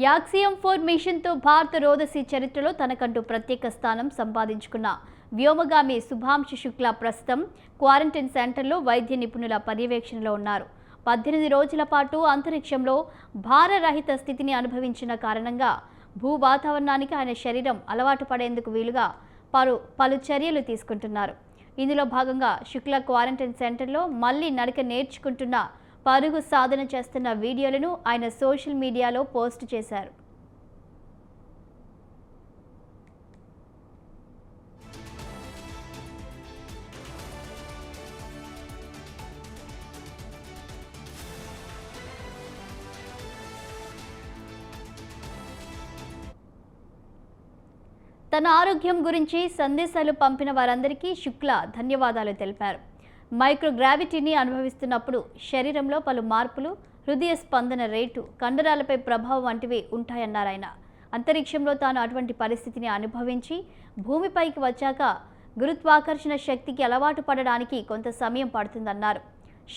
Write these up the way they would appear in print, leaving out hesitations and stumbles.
యాక్సియం-4 మిషన్తో భారత రోదసీ చరిత్రలో తనకంటూ ప్రత్యేక స్థానం సంపాదించుకున్న వ్యోమగామి శుభాంశు శుక్లా ప్రస్తుతం క్వారంటైన్ సెంటర్లో వైద్య నిపుణుల పర్యవేక్షణలో ఉన్నారు. 18 రోజుల పాటు అంతరిక్షంలో భారరహిత స్థితిని అనుభవించిన కారణంగా భూ వాతావరణానికి ఆయన శరీరం అలవాటు పడేందుకు వీలుగా పలు చర్యలు తీసుకుంటున్నారు. ఇందులో భాగంగా శుక్లా క్వారంటైన్ సెంటర్లో మళ్లీ నడక నేర్చుకుంటున్న పరుగు సాధన చేస్తున్న వీడియోలను ఆయన సోషల్ మీడియాలో పోస్ట్ చేశారు. తన ఆరోగ్యం గురించి సందేశాలు పంపిన వారందరికీ శుక్లా ధన్యవాదాలు తెలిపారు. మైక్రోగ్రావిటీని అనుభవిస్తున్నప్పుడు శరీరంలో పలు మార్పులు, హృదయ స్పందన రేటు, కండరాలపై ప్రభావం వంటివి ఉంటాయన్నారు ఆయన. అంతరిక్షంలో తాను అటువంటి పరిస్థితిని అనుభవించి భూమిపైకి వచ్చాక గురుత్వాకర్షణ శక్తికి అలవాటు పడడానికి కొంత సమయం పడుతుందన్నారు.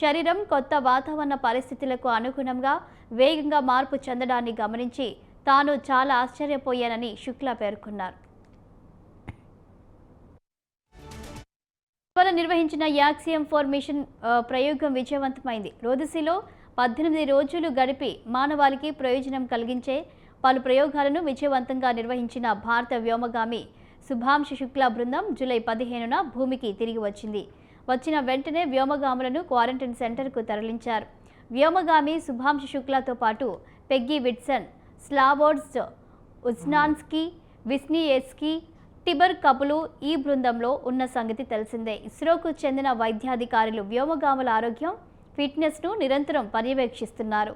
శరీరం కొత్త వాతావరణ పరిస్థితులకు అనుగుణంగా వేగంగా మార్పు చెందడాన్ని గమనించి తాను చాలా ఆశ్చర్యపోయానని శుక్లా పేర్కొన్నారు. నిర్వహించిన యాక్సియం-4 మిషన్ ప్రయోగం విజయవంతమైంది. రోదసీలో 18 రోజులు గడిపి మానవాళికి ప్రయోజనం కలిగించే పలు ప్రయోగాలను విజయవంతంగా నిర్వహించిన భారత వ్యోమగామి శుభాంశు శుక్లా బృందం జూలై 15న భూమికి తిరిగి వచ్చింది. వచ్చిన వెంటనే వ్యోమగాములను క్వారంటైన్ సెంటర్కు తరలించారు. వ్యోమగామి శుభాంశు శుక్లాతో పాటు పెగ్గీ విట్సన్, స్లావోడ్స్ ఉజ్నాన్స్కీ, విస్నియేస్కీ, టిబర్ కపులు ఈ బృందంలో ఉన్న సంగతి తెలిసిందే. ఇస్రోకు చెందిన వైద్యాధికారులు వ్యోమగాముల ఆరోగ్యం, ఫిట్నెస్ను నిరంతరం పర్యవేక్షిస్తున్నారు.